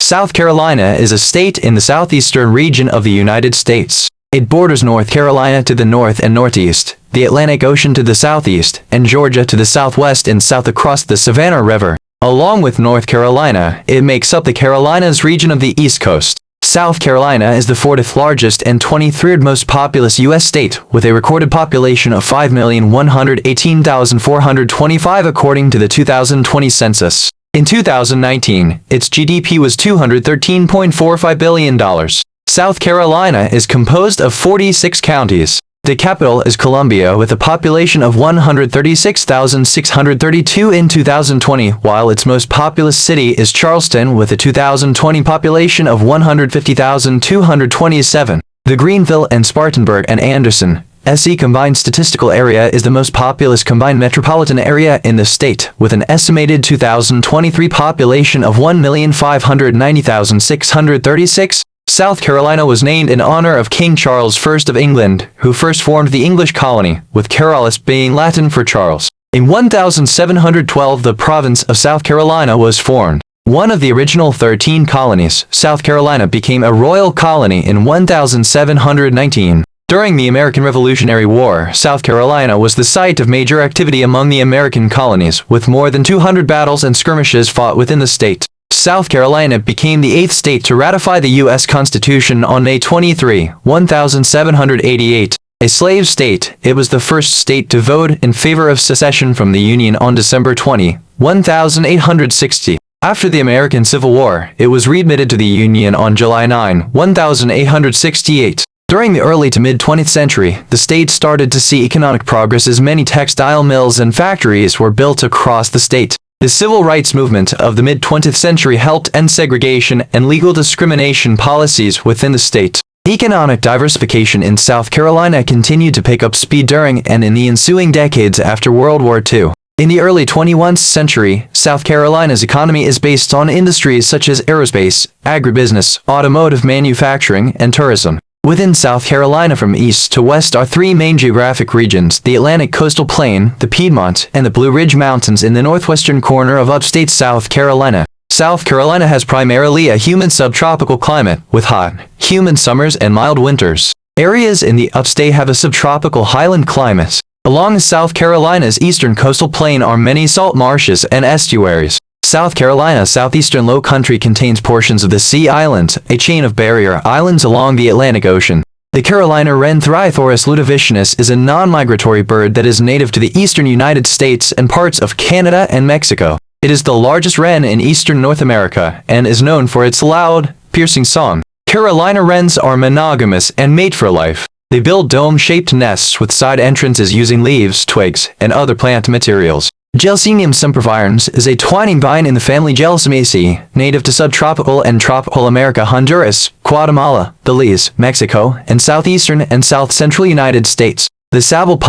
South Carolina is a state in the southeastern region of the United States. It borders North Carolina to the north and northeast, the Atlantic Ocean to the southeast, and Georgia to the southwest and south across the Savannah River. Along with North Carolina, it makes up the Carolinas region of the East Coast. South Carolina is the 40th largest and 23rd most populous U.S. state, with a recorded population of 5,118,425 according to the 2020 census. In 2019, its GDP was $213.45 billion. South Carolina is composed of 46 counties. The capital is Columbia with a population of 136,632 in 2020, while its most populous city is Charleston with a 2020 population of 150,227. The Greenville and Spartanburg and Anderson, SC combined statistical area is the most populous combined metropolitan area in the state, with an estimated 2023 population of 1,590,636. South Carolina was named in honor of King Charles I of England, who first formed the English colony, with Carolus being Latin for Charles. In 1712, the province of South Carolina was formed. One of the original 13 colonies, South Carolina became a royal colony in 1719. During the American Revolutionary War, South Carolina was the site of major activity among the American colonies, with more than 200 battles and skirmishes fought within the state. South Carolina became the 8th state to ratify the U.S. Constitution on May 23, 1788. A slave state, it was the first state to vote in favor of secession from the Union on December 20, 1860. After the American Civil War, it was readmitted to the Union on July 9, 1868. During the early to mid-20th century, the state started to see economic progress as many textile mills and factories were built across the state. The civil rights movement of the mid-20th century helped end segregation and legal discrimination policies within the state. Economic diversification in South Carolina continued to pick up speed during and in the ensuing decades after World War II. In the early 21st century, South Carolina's economy is based on industries such as aerospace, agribusiness, automotive manufacturing, and tourism. Within South Carolina from east to west are three main geographic regions: the Atlantic Coastal Plain, the Piedmont, and the Blue Ridge Mountains in the northwestern corner of upstate South Carolina. South Carolina has primarily a humid subtropical climate, with hot, humid summers and mild winters. Areas in the upstate have a subtropical highland climate. Along South Carolina's eastern coastal plain are many salt marshes and estuaries. South Carolina's southeastern low country contains portions of the Sea Islands, a chain of barrier islands along the Atlantic Ocean. The Carolina wren Thrythoris lutevicinus is a non-migratory bird that is native to the eastern United States and parts of Canada and Mexico. It is the largest wren in eastern North America and is known for its loud, piercing song. Carolina wrens are monogamous and mate for life. They build dome-shaped nests with side entrances using leaves, twigs, and other plant materials. Gelsemium sempervirens is a twining vine in the family Gelsemiaceae, native to subtropical and tropical America, Honduras, Guatemala, Belize, Mexico, and southeastern and south-central United States. The sabal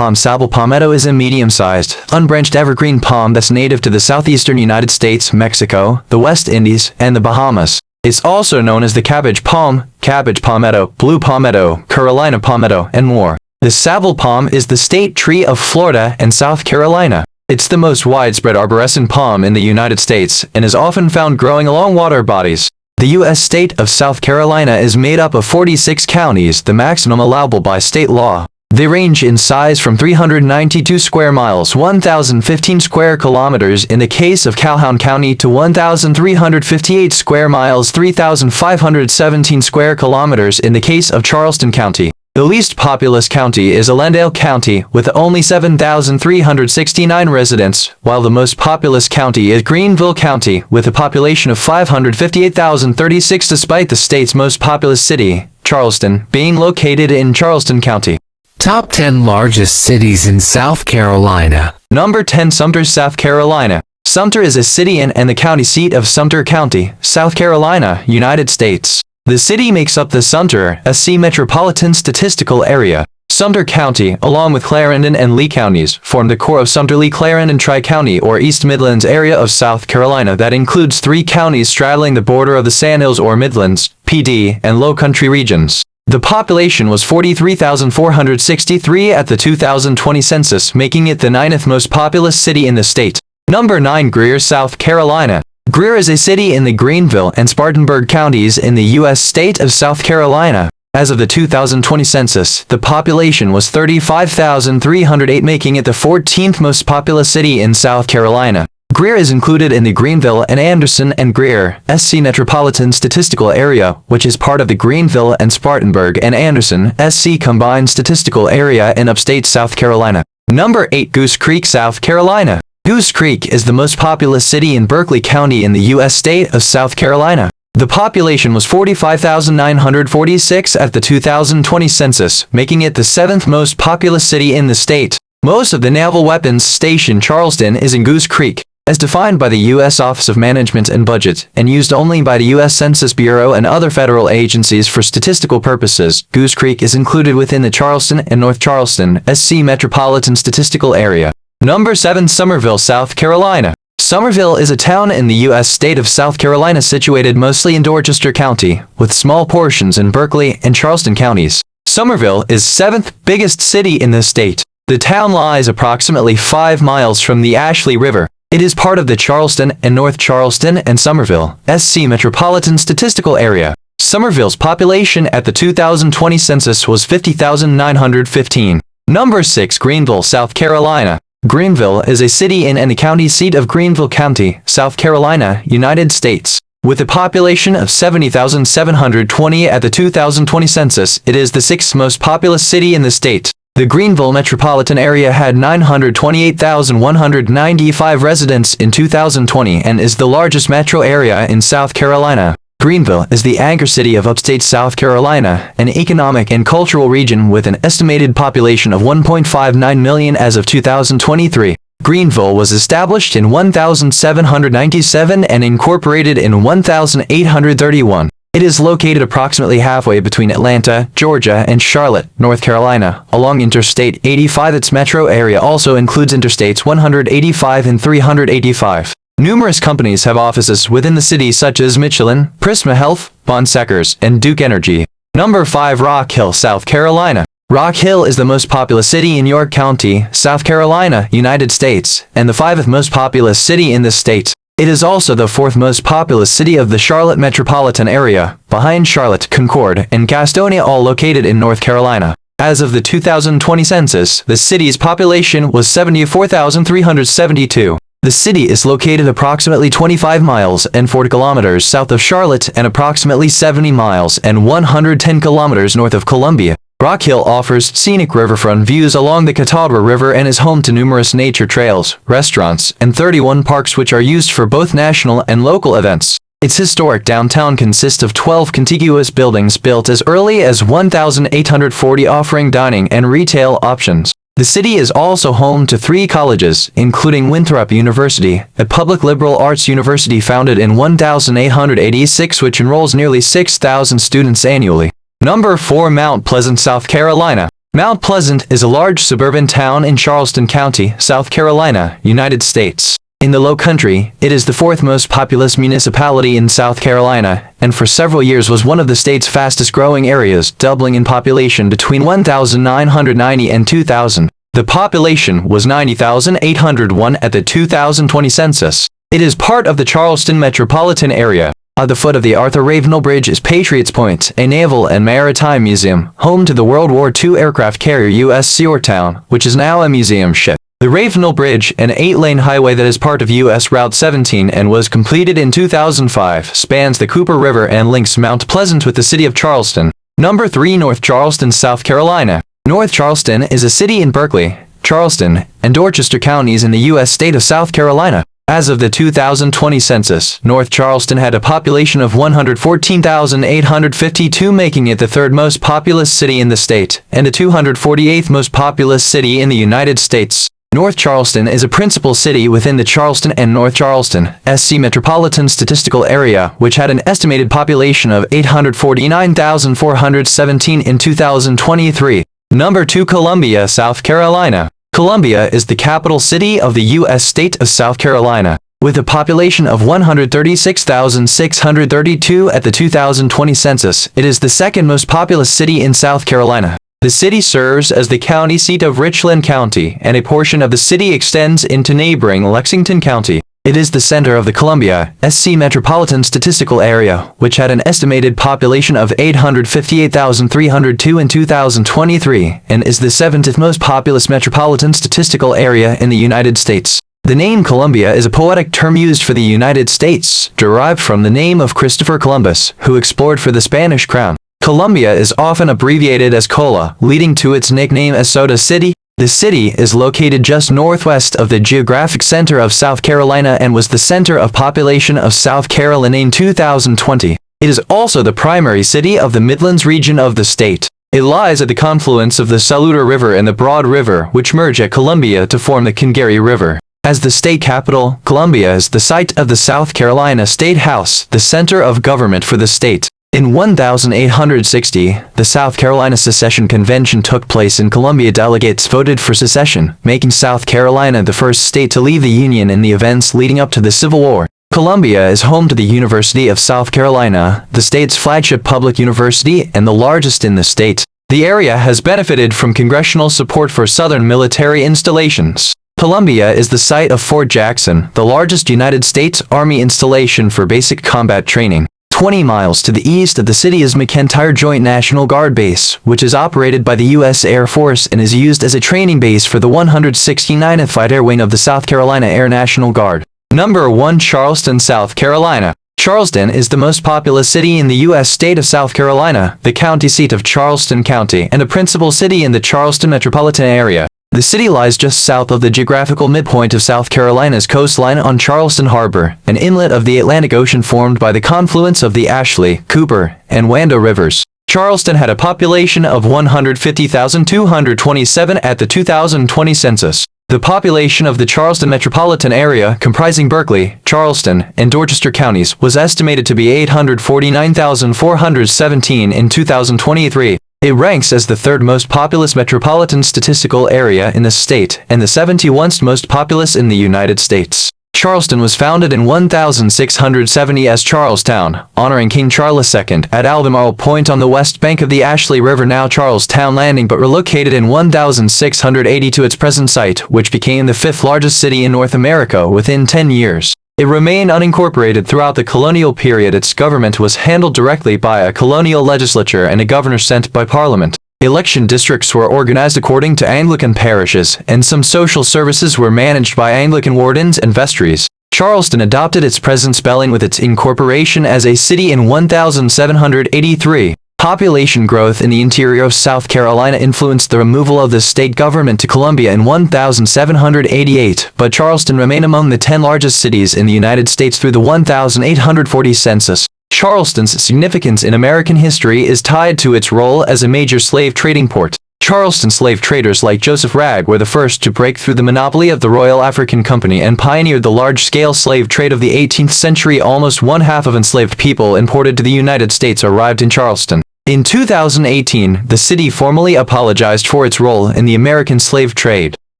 palmetto is a medium-sized, unbranched evergreen palm that's native to the southeastern United States, Mexico, the West Indies, and the Bahamas. It's also known as the cabbage palm, cabbage palmetto, blue palmetto, Carolina palmetto, and more. The sabal palm is the state tree of Florida and South Carolina. It's the most widespread arborescent palm in the United States and is often found growing along water bodies. The U.S. state of South Carolina is made up of 46 counties, the maximum allowable by state law. They range in size from 392 square miles, 1,015 square kilometers in the case of Calhoun County, to 1,358 square miles, 3,517 square kilometers in the case of Charleston County. The least populous county is Allendale County, with only 7,369 residents, while the most populous county is Greenville County, with a population of 558,036 despite the state's most populous city, Charleston, being located in Charleston County. Top 10 largest cities in South Carolina. Number 10. Sumter, South Carolina. Sumter is a city and the county seat of Sumter County, South Carolina, United States. The city makes up the Sumter, SC metropolitan statistical area. Sumter County, along with Clarendon and Lee counties, form the core of Sumter-Lee-Clarendon Tri-County or East Midlands area of South Carolina that includes 3 counties straddling the border of the Sandhills or Midlands, PD, and Low Country regions. The population was 43,463 at the 2020 census, making it the 9th most populous city in the state. Number 9. Greer, South Carolina. Greer is a city in the Greenville and Spartanburg counties in the U.S. state of South Carolina. As of the 2020 census, the population was 35,308, making it the 14th most populous city in South Carolina. Greer is included in the Greenville and Anderson and Greer, SC Metropolitan Statistical Area, which is part of the Greenville and Spartanburg and Anderson, SC Combined Statistical Area in upstate South Carolina. Number 8. Goose Creek, South Carolina. Goose Creek is the most populous city in Berkeley County in the U.S. state of South Carolina. The population was 45,946 at the 2020 census, making it the 7th most populous city in the state. Most of the Naval Weapons Station Charleston is in Goose Creek, as defined by the U.S. Office of Management and Budget, and used only by the U.S. Census Bureau and other federal agencies for statistical purposes. Goose Creek is included within the Charleston and North Charleston, SC Metropolitan Statistical Area. Number 7. Summerville, South Carolina. Summerville is a town in the U.S. state of South Carolina situated mostly in Dorchester County, with small portions in Berkeley and Charleston counties. Summerville is 7th biggest city in the state. The town lies approximately 5 miles from the Ashley River. It is part of the Charleston and North Charleston and Summerville, SC Metropolitan Statistical Area. Summerville's population at the 2020 census was 50,915. Number 6. Greenville, South Carolina. Greenville is a city in and the county seat of Greenville County, South Carolina, United States. With a population of 70,720 at the 2020 census, it is the 6th most populous city in the state. The Greenville metropolitan area had 928,195 residents in 2020 and is the largest metro area in South Carolina. Greenville is the anchor city of upstate South Carolina, an economic and cultural region with an estimated population of 1.59 million as of 2023. Greenville was established in 1797 and incorporated in 1831. It is located approximately halfway between Atlanta, Georgia, and Charlotte, North Carolina, along Interstate 85. Its metro area also includes Interstates 185 and 385. Numerous companies have offices within the city such as Michelin, Prisma Health, Bon Secours, and Duke Energy. Number 5. Rock Hill, South Carolina. Rock Hill is the most populous city in York County, South Carolina, United States, and the 5th most populous city in the state. It is also the 4th most populous city of the Charlotte metropolitan area, behind Charlotte, Concord, and Gastonia, all located in North Carolina. As of the 2020 census, the city's population was 74,372. The city is located approximately 25 miles and 40 kilometers south of Charlotte and approximately 70 miles and 110 kilometers north of Columbia. Rock Hill offers scenic riverfront views along the Catawba River and is home to numerous nature trails, restaurants, and 31 parks which are used for both national and local events. Its historic downtown consists of 12 contiguous buildings built as early as 1840, offering dining and retail options. The city is also home to 3 colleges, including Winthrop University, a public liberal arts university founded in 1886 which enrolls nearly 6,000 students annually. Number 4. Mount Pleasant, South Carolina. Mount Pleasant is a large suburban town in Charleston County, South Carolina, United States. In the Low Country, it is the 4th most populous municipality in South Carolina, and for several years was one of the state's fastest growing areas, doubling in population between 1990 and 2000. The population was 90,801 at the 2020 census. It is part of the Charleston metropolitan area. At the foot of the Arthur Ravenel Bridge is Patriots Point, a naval and maritime museum, home to the World War II aircraft carrier USS Yorktown, which is now a museum ship. The Ravenel Bridge, an 8-lane highway that is part of U.S. Route 17 and was completed in 2005, spans the Cooper River and links Mount Pleasant with the city of Charleston. Number 3. North Charleston, South Carolina. North Charleston is a city in Berkeley, Charleston, and Dorchester counties in the U.S. state of South Carolina. As of the 2020 census, North Charleston had a population of 114,852, making it the 3rd most populous city in the state, and the 248th most populous city in the United States. North Charleston is a principal city within the Charleston and North Charleston, SC Metropolitan Statistical Area, which had an estimated population of 849,417 in 2023. Number 2. Columbia, South Carolina. Columbia is the capital city of the U.S. state of South Carolina, with a population of 136,632 at the 2020 census. It is the second most populous city in South Carolina. The city serves as the county seat of Richland County, and a portion of the city extends into neighboring Lexington County. It is the center of the Columbia, SC Metropolitan Statistical Area, which had an estimated population of 858,302 in 2023, and is the 7th most populous metropolitan statistical area in the United States. The name Columbia is a poetic term used for the United States, derived from the name of Christopher Columbus, who explored for the Spanish crown. Columbia is often abbreviated as COLA, leading to its nickname as Soda City. The city is located just northwest of the geographic center of South Carolina and was the center of population of South Carolina in 2020. It is also the primary city of the Midlands region of the state. It lies at the confluence of the Saluda River and the Broad River, which merge at Columbia to form the Congaree River. As the state capital, Columbia is the site of the South Carolina State House, the center of government for the state. In 1860, the South Carolina Secession Convention took place and Columbia delegates voted for secession, making South Carolina the first state to leave the Union in the events leading up to the Civil War. Columbia is home to the University of South Carolina, the state's flagship public university and the largest in the state. The area has benefited from congressional support for Southern military installations. Columbia is the site of Fort Jackson, the largest United States Army installation for basic combat training. 20 miles to the east of the city is McEntire Joint National Guard Base, which is operated by the U.S. Air Force and is used as a training base for the 169th Fighter Air Wing of the South Carolina Air National Guard. Number 1. Charleston, South Carolina. Charleston is the most populous city in the U.S. state of South Carolina, the county seat of Charleston County, and the principal city in the Charleston metropolitan area. The city lies just south of the geographical midpoint of South Carolina's coastline on Charleston Harbor, an inlet of the Atlantic Ocean formed by the confluence of the Ashley, Cooper, and Wando rivers. Charleston had a population of 150,227 at the 2020 census. The population of the Charleston metropolitan area, comprising Berkeley, Charleston, and Dorchester counties, was estimated to be 849,417 in 2023. It ranks as the third most populous metropolitan statistical area in the state and the 71st most populous in the United States. Charleston was founded in 1670 as Charlestown, honoring King Charles II, at Albemarle Point on the west bank of the Ashley River, now Charlestown Landing, but relocated in 1680 to its present site, which became the fifth largest city in North America within 10 years. It remained unincorporated throughout the colonial period. Its government was handled directly by a colonial legislature and a governor sent by Parliament. Election districts were organized according to Anglican parishes, and some social services were managed by Anglican wardens and vestries. Charleston adopted its present spelling with its incorporation as a city in 1783. Population growth in the interior of South Carolina influenced the removal of the state government to Columbia in 1788, but Charleston remained among the 10 largest cities in the United States through the 1840 census. Charleston's significance in American history is tied to its role as a major slave trading port. Charleston slave traders like Joseph Ragg were the first to break through the monopoly of the Royal African Company and pioneered the large-scale slave trade of the 18th century. Almost one-half of enslaved people imported to the United States arrived in Charleston. In 2018, the city formally apologized for its role in the American slave trade.